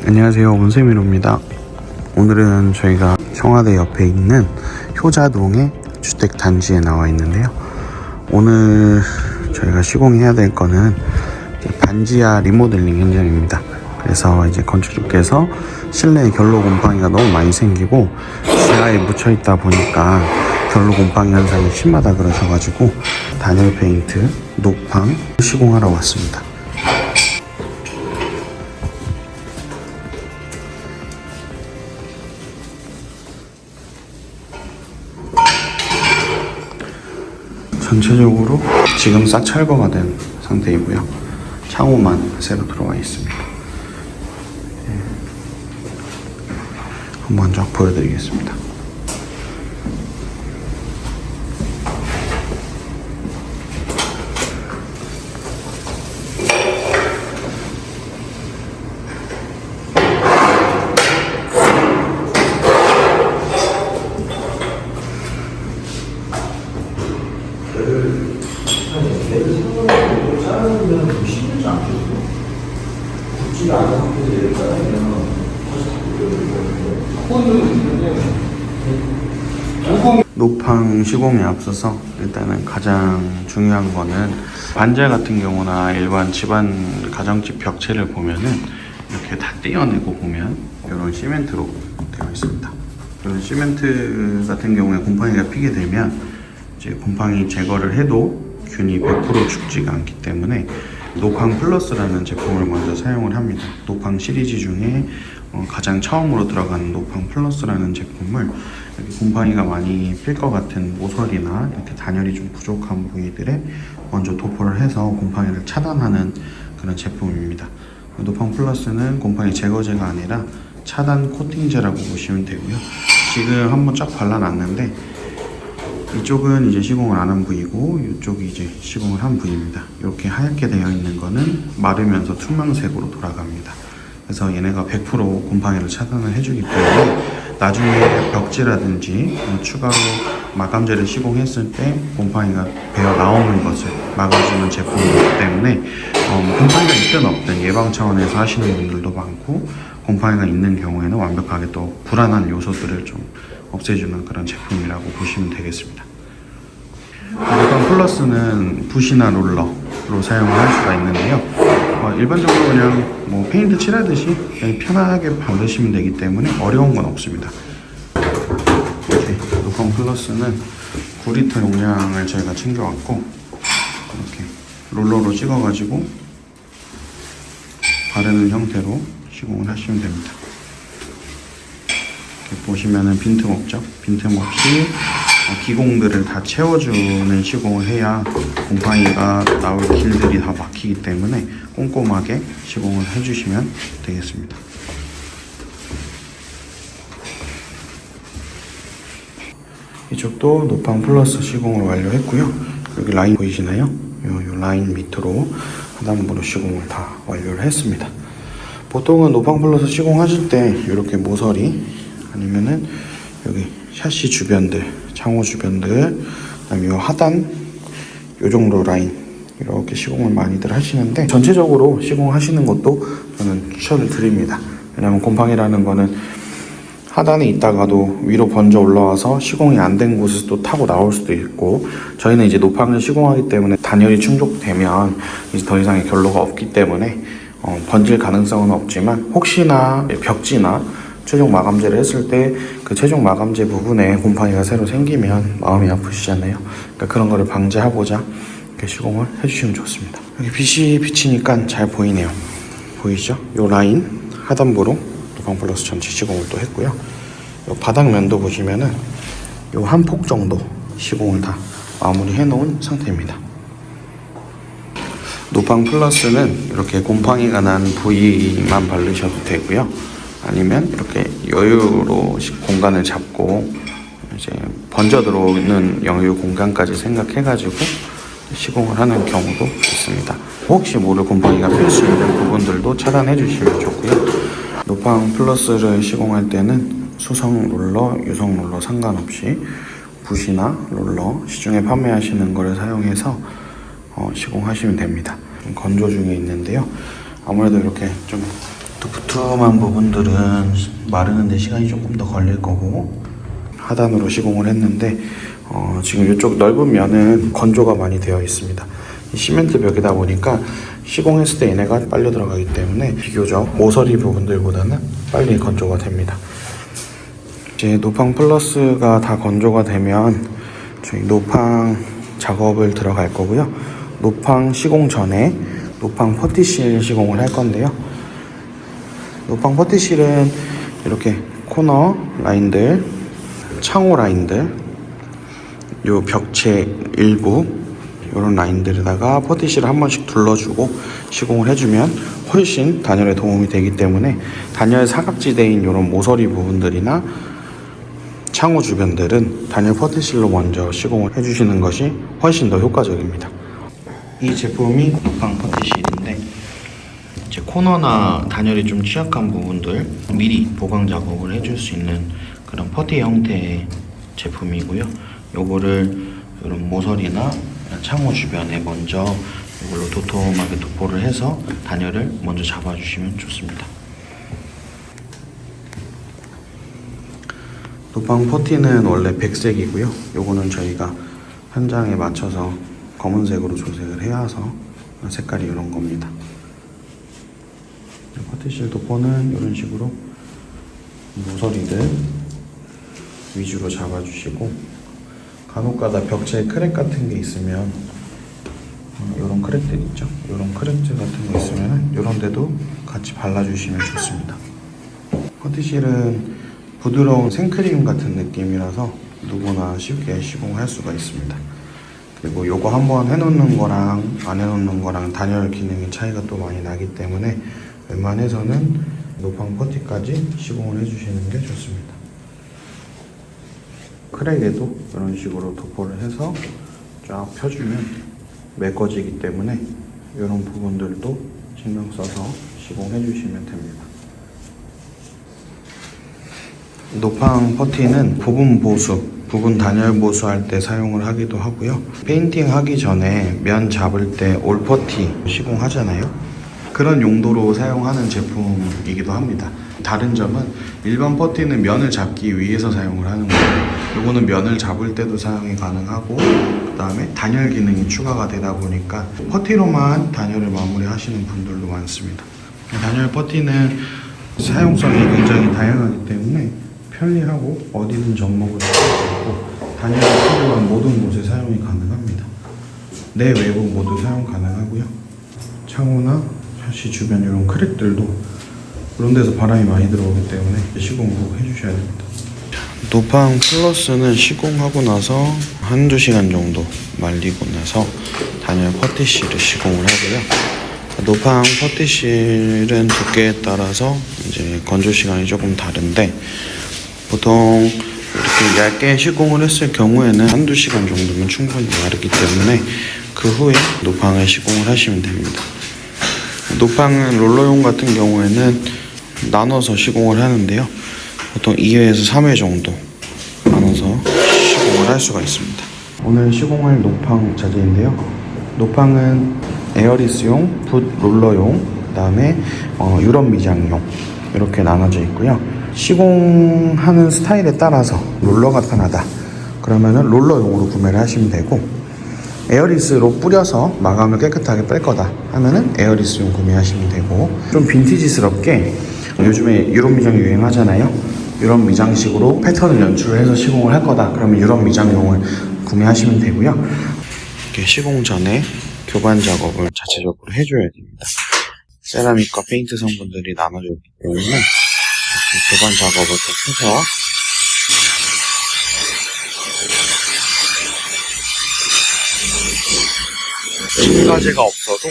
안녕하세요, 온세미로입니다. 오늘은 저희가 청와대 옆에 있는 효자동의 주택단지에 나와 있는데요. 오늘 저희가 시공해야 될 거는 반지하 리모델링 현장입니다. 그래서 이제 건축주께서 실내에 결로 곰팡이가 너무 많이 생기고 지하에 묻혀 있다 보니까 결로 곰팡이 현상이 심하다 그러셔가지고 단열 페인트, 녹팡 시공하러 왔습니다. 전체적으로 지금 싹 철거가 된 상태이고요. 창호만 새로 들어와 있습니다. 한번 쫙 보여드리겠습니다. 녹팡 시공에 앞서서 일단은 가장 중요한 거는 반지하 같은 경우나 일반 집안 가정집 벽체를 보면은 이렇게 다 떼어내고 보면 이런 시멘트로 되어 있습니다. 이런 시멘트 같은 경우에 곰팡이가 피게 되면 이제 곰팡이 제거를 해도 균이 100% 죽지가 않기 때문에 노팡 플러스라는 제품을 먼저 사용을 합니다. 노팡 시리즈 중에 가장 처음으로 들어가는 노팡 플러스라는 제품을 이렇게 곰팡이가 많이 필 것 같은 모서리나 이렇게 단열이 좀 부족한 부위들에 먼저 도포를 해서 곰팡이를 차단하는 그런 제품입니다. 노팡 플러스는 곰팡이 제거제가 아니라 차단 코팅제라고 보시면 되고요. 지금 한번 쫙 발라놨는데 이쪽은 이제 시공을 안 한 부위고 이쪽이 이제 시공을 한 부위입니다. 이렇게 하얗게 되어 있는 거는 마르면서 투명색으로 돌아갑니다. 그래서 얘네가 100% 곰팡이를 차단을 해주기 때문에 나중에 벽지라든지 추가로 마감재를 시공했을 때 곰팡이가 배어 나오는 것을 막아주는 제품이기 때문에 곰팡이가 있든 없든 예방 차원에서 하시는 분들도 많고 곰팡이가 있는 경우에는 완벽하게 또 불안한 요소들을 좀 없애주는 그런 제품이라고 보시면 되겠습니다. 노팡 플러스는 붓이나 롤러로 사용을 할 수가 있는데요. 일반적으로 그냥 뭐 페인트 칠하듯이 그냥 편하게 바르시면 되기 때문에 어려운 건 없습니다. 이렇게 노팡 플러스는 9리터 용량을 저희가 챙겨왔고 이렇게 롤러로 찍어가지고 바르는 형태로 시공을 하시면 됩니다. 보시면은 빈틈없죠? 빈틈없이 기공들을 다 채워주는 시공을 해야 곰팡이가 나올 길들이 다 막히기 때문에 꼼꼼하게 시공을 해주시면 되겠습니다. 이쪽도 노팡 플러스 시공을 완료했고요. 여기 라인 보이시나요? 요 라인 밑으로 하단부로 시공을 다 완료를 했습니다. 보통은 노팡 플러스 시공하실 때 이렇게 모서리 아니면은 여기 샤시 주변들, 창호 주변들, 그다음에 요 하단 요 정도 라인 이렇게 시공을 많이들 하시는데 전체적으로 시공하시는 것도 저는 추천을 드립니다. 왜냐하면 곰팡이라는 거는 하단에 있다가도 위로 번져 올라와서 시공이 안 된 곳에서 또 타고 나올 수도 있고 저희는 이제 노팡을 시공하기 때문에 단열이 충족되면 이제 더 이상의 결로가 없기 때문에 번질 가능성은 없지만 혹시나 벽지나 최종 마감재를 했을 때 그 최종 마감재 부분에 곰팡이가 새로 생기면 마음이 아프시잖아요. 그러니까 그런 거를 방지하고자 이렇게 시공을 해주시면 좋습니다. 여기 빛이 비치니까 잘 보이네요. 보이시죠? 요 라인 하단부로 노팡 플러스 전체 시공을 또 했고요. 요 바닥면도 보시면은 요 한 폭 정도 시공을 다 마무리해 놓은 상태입니다. 노팡 플러스는 이렇게 곰팡이가 난 부위만 바르셔도 되고요. 아니면 이렇게 여유로 공간을 잡고 이제 번져 들어오는 여유 공간까지 생각해가지고 시공을 하는 경우도 있습니다. 혹시 모를 곰팡이가 필 수 있는 부분들도 차단해 주시면 좋고요. 노팡 플러스를 시공할 때는 수성 롤러, 유성 롤러 상관없이 붓이나 롤러 시중에 판매하시는 거를 사용해서 시공하시면 됩니다. 좀 건조 중에 있는데요. 아무래도 이렇게 좀 또 부툼한 부분들은 마르는데 시간이 조금 더 걸릴 거고, 하단으로 시공을 했는데 지금 이쪽 넓은 면은 건조가 많이 되어 있습니다. 이 시멘트 벽이다 보니까 시공했을 때 얘네가 빨려 들어가기 때문에 비교적 모서리 부분들보다는 빨리 건조가 됩니다. 이제 노팡 플러스가 다 건조가 되면 저희 노팡 작업을 들어갈 거고요. 노팡 시공 전에 노팡 퍼티실 시공을 할 건데요. 노팡 퍼티실은 이렇게 코너 라인들, 창호 라인들, 요 벽체 일부 이런 라인들에다가 퍼티실을 한 번씩 둘러주고 시공을 해주면 훨씬 단열에 도움이 되기 때문에 단열 사각지대인 이런 모서리 부분들이나 창호 주변들은 단열 퍼티실로 먼저 시공을 해주시는 것이 훨씬 더 효과적입니다. 이 제품이 노팡 퍼티실인데 이제 코너나 단열이 좀 취약한 부분들 미리 보강 작업을 해줄 수 있는 그런 퍼티 형태의 제품이고요. 요거를 이런 모서리나 창호 주변에 먼저 이걸로 도톰하게 도포를 해서 단열을 먼저 잡아주시면 좋습니다. 노팡 퍼티는 원래 백색이고요. 요거는 저희가 현장에 맞춰서 검은색으로 조색을 해와서 색깔이 이런 겁니다. 퍼티실 도포는 이런 식으로 모서리들 위주로 잡아주시고, 간혹가다 벽체에 크랙 같은 게 있으면 이런 크랙들 있죠? 이런 크랙들 같은 게 있으면 이런 데도 같이 발라주시면 좋습니다. 퍼티실은 부드러운 생크림 같은 느낌이라서 누구나 쉽게 시공할 수가 있습니다. 그리고 요거 한번 해놓는 거랑 안 해놓는 거랑 단열 기능의 차이가 또 많이 나기 때문에 웬만해서는 노팡 퍼티까지 시공을 해주시는 게 좋습니다. 크랙에도 이런 식으로 도포를 해서 쫙 펴주면 메꿔지기 때문에 이런 부분들도 신경 써서 시공해 주시면 됩니다. 노팡 퍼티는 부분 보수, 부분 단열 보수할 때 사용을 하기도 하고요. 페인팅 하기 전에 면 잡을 때 올 퍼티 시공하잖아요. 그런 용도로 사용하는 제품이기도 합니다. 다른 점은 일반 퍼티는 면을 잡기 위해서 사용을 하는 거예요. 요거는 면을 잡을 때도 사용이 가능하고, 그 다음에 단열 기능이 추가가 되다 보니까 퍼티로만 단열을 마무리 하시는 분들도 많습니다. 단열 퍼티는 사용성이 굉장히 다양하기 때문에 편리하고 어디든 접목을 할 수 있고 단열이 필요한 모든 곳에 사용이 가능합니다. 내외부 모두 사용 가능하고요. 창호나 샤시 주변 이런 크랙들도 그런 데서 바람이 많이 들어오기 때문에 시공을 꼭 해주셔야 됩니다. 노팡 플러스는 시공하고 나서 한두 시간 정도 말리고 나서 단열 퍼티실을 시공을 하고요. 노팡 퍼티실은 두께에 따라서 이제 건조 시간이 조금 다른데, 보통 이렇게 얇게 시공을 했을 경우에는 한두 시간 정도면 충분히 마르기 때문에 그 후에 노팡을 시공을 하시면 됩니다. 노팡은 롤러용 같은 경우에는 나눠서 시공을 하는데요. 보통 2회에서 3회 정도 나눠서 시공을 할 수가 있습니다. 오늘 시공할 노팡 자재인데요. 노팡은 에어리스용, 붓 롤러용, 그 다음에 유럽 미장용 이렇게 나눠져 있고요. 시공하는 스타일에 따라서 롤러가 편하다 그러면은 롤러용으로 구매를 하시면 되고, 에어리스로 뿌려서 마감을 깨끗하게 뺄 거다 하면은 에어리스용 구매하시면 되고, 좀 빈티지스럽게 요즘에 유럽 미장 유행하잖아요. 유럽 미장식으로 패턴을 연출해서 시공을 할 거다 그러면 유럽 미장용을 구매하시면 되고요. 이렇게 시공 전에 교반 작업을 자체적으로 해줘야 됩니다. 세라믹과 페인트 성분들이 나눠져 있기 때문에 이렇게 교반 작업을 꼭 해서 층가제가 없어도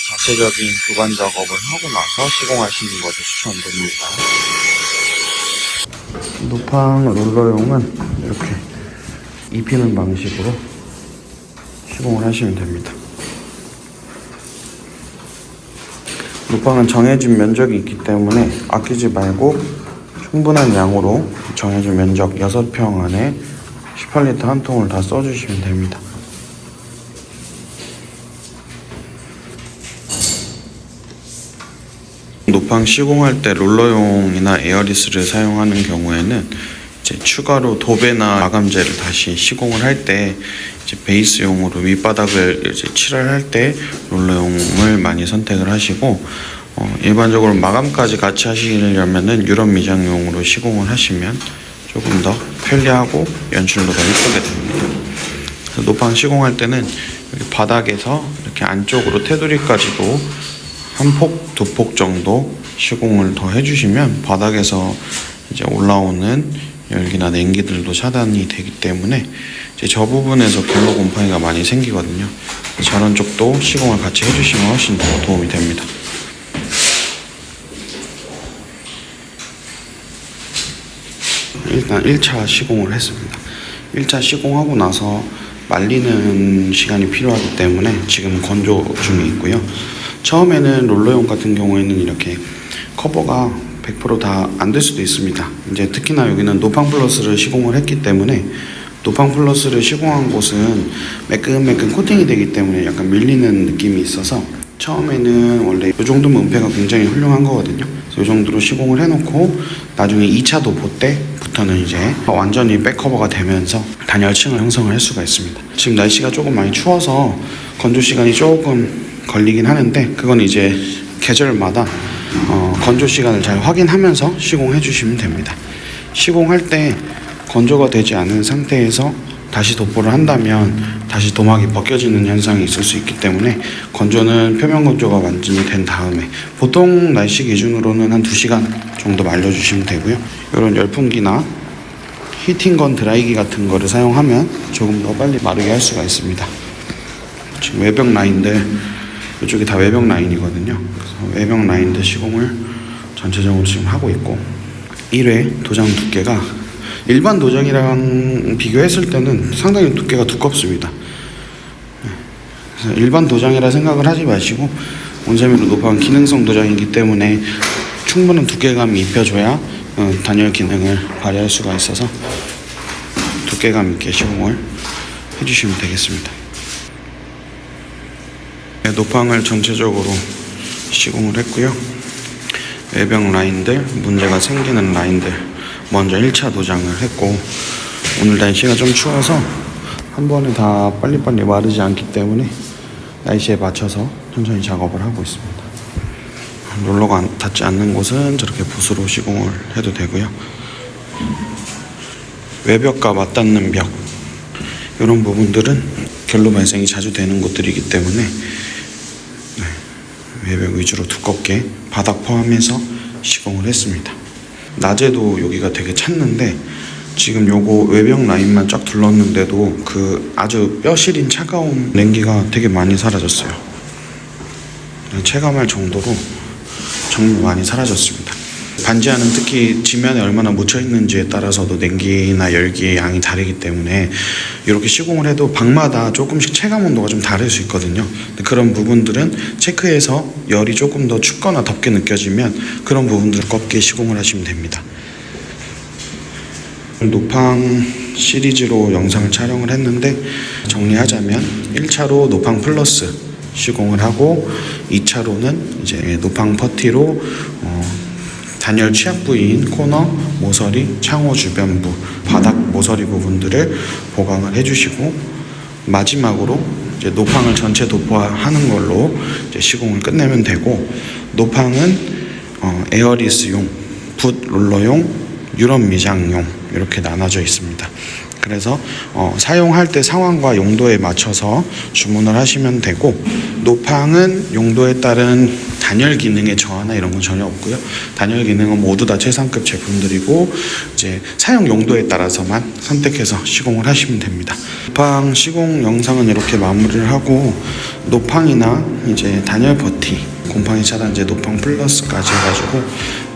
자체적인 교반 작업을 하고 나서 시공하시는 것을 추천드립니다. 노팡 롤러용은 이렇게 입히는 방식으로 시공을 하시면 됩니다. 노팡은 정해진 면적이 있기 때문에 아끼지 말고 충분한 양으로 정해진 면적 6평 안에 18리터 한 통을 다 써주시면 됩니다. 노팡 시공할 때 롤러용이나 에어리스를 사용하는 경우에는 이제 추가로 도배나 마감재를 다시 시공을 할 때 이제 베이스용으로 윗바닥을 이제 칠할 때 롤러용을 많이 선택을 하시고, 일반적으로 마감까지 같이 하시려면은 유럽 미장용으로 시공을 하시면 조금 더 편리하고 연출도 더 예쁘게 됩니다. 그래서 노팡 시공할 때는 여기 바닥에서 이렇게 안쪽으로 테두리까지도 한 폭, 두 폭 정도 시공을 더 해주시면 바닥에서 이제 올라오는 열기나 냉기들도 차단이 되기 때문에 이제 저 부분에서 결로 곰팡이가 많이 생기거든요. 저런 쪽도 시공을 같이 해주시면 훨씬 더 도움이 됩니다. 일단 1차 시공을 했습니다. 1차 시공하고 나서 말리는 시간이 필요하기 때문에 지금 건조 중에 있고요. 처음에는 롤러용 같은 경우에는 이렇게 커버가 100% 다 안 될 수도 있습니다. 이제 특히나 여기는 노팡 플러스를 시공을 했기 때문에, 노팡 플러스를 시공한 곳은 매끈매끈 코팅이 되기 때문에 약간 밀리는 느낌이 있어서 처음에는 원래 이 정도면 은폐가 굉장히 훌륭한 거거든요. 그래서 이 정도로 시공을 해놓고 나중에 2차 도포 때부터는 이제 완전히 백커버가 되면서 단열층을 형성을 할 수가 있습니다. 지금 날씨가 조금 많이 추워서 건조 시간이 조금 걸리긴 하는데, 그건 이제 계절마다 건조 시간을 잘 확인하면서 시공해 주시면 됩니다. 시공할 때 건조가 되지 않은 상태에서 다시 도포를 한다면 다시 도막이 벗겨지는 현상이 있을 수 있기 때문에 건조는 표면 건조가 완전히 된 다음에, 보통 날씨 기준으로는 한 2시간 정도 말려주시면 되고요. 이런 열풍기나 히팅건 드라이기 같은 거를 사용하면 조금 더 빨리 마르게 할 수가 있습니다. 지금 외벽 라인들, 이쪽이 다 외벽 라인이거든요. 그래서 외벽 라인들 시공을 전체적으로 지금 하고 있고, 1회 도장 두께가 일반 도장이랑 비교했을 때는 상당히 두께가 두껍습니다. 그래서 일반 도장이라 생각을 하지 마시고, 온세미로 노팡 기능성 도장이기 때문에 충분한 두께감이 입혀줘야 단열 기능을 발휘할 수가 있어서 두께감 있게 시공을 해주시면 되겠습니다. 노팡을 전체적으로 시공을 했고요. 외벽 라인들, 문제가 생기는 라인들 먼저 1차 도장을 했고, 오늘 날씨가 좀 추워서 한 번에 다 빨리빨리 마르지 않기 때문에 날씨에 맞춰서 천천히 작업을 하고 있습니다. 롤러가 닿지 않는 곳은 저렇게 붓으로 시공을 해도 되고요. 외벽과 맞닿는 벽, 이런 부분들은 결로 발생이 자주 되는 곳들이기 때문에 외벽 위주로 두껍게 바닥 포함해서 시공을 했습니다. 낮에도 여기가 되게 찼는데 지금 요거 외벽 라인만 쫙 둘렀는데도 그 아주 뼈시린 차가운 냉기가 되게 많이 사라졌어요. 체감할 정도로 정말 많이 사라졌습니다. 반지하는 특히 지면에 얼마나 묻혀 있는지에 따라서도 냉기나 열기의 양이 다르기 때문에 이렇게 시공을 해도 방마다 조금씩 체감 온도가 좀 다를 수 있거든요. 그런 부분들은 체크해서 열이 조금 더 춥거나 덥게 느껴지면 그런 부분들을 꺾게 시공을 하시면 됩니다. 노팡 시리즈로 영상을 촬영을 했는데, 정리하자면 1차로 노팡 플러스 시공을 하고, 2차로는 이제 노팡 퍼티로 단열 취약 부위인 코너, 모서리, 창호 주변부, 바닥 모서리 부분들을 보강을 해주시고, 마지막으로 이제 노팡을 전체 도포하는 걸로 이제 시공을 끝내면 되고, 노팡은 에어리스용, 붓 롤러용, 유럽 미장용 이렇게 나눠져 있습니다. 그래서 사용할 때 상황과 용도에 맞춰서 주문을 하시면 되고, 노팡은 용도에 따른 단열 기능의 저하나 이런 건 전혀 없고요. 단열 기능은 모두 다 최상급 제품들이고, 이제 사용 용도에 따라서만 선택해서 시공을 하시면 됩니다. 노팡 시공 영상은 이렇게 마무리를 하고, 노팡이나 이제 단열 버티, 곰팡이 차단제 노팡 플러스까지 해가지고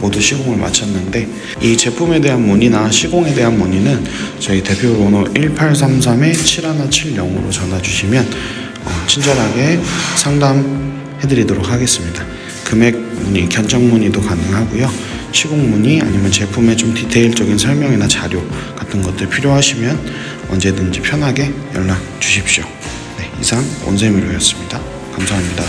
모두 시공을 마쳤는데, 이 제품에 대한 문의나 시공에 대한 문의는 저희 대표 번호 1833-7170으로 전화 주시면 친절하게 상담해드리도록 하겠습니다. 금액 문의, 견적 문의도 가능하고요. 시공 문의 아니면 제품의 좀 디테일적인 설명이나 자료 같은 것들 필요하시면 언제든지 편하게 연락 주십시오. 네, 이상 온세미로였습니다. 감사합니다.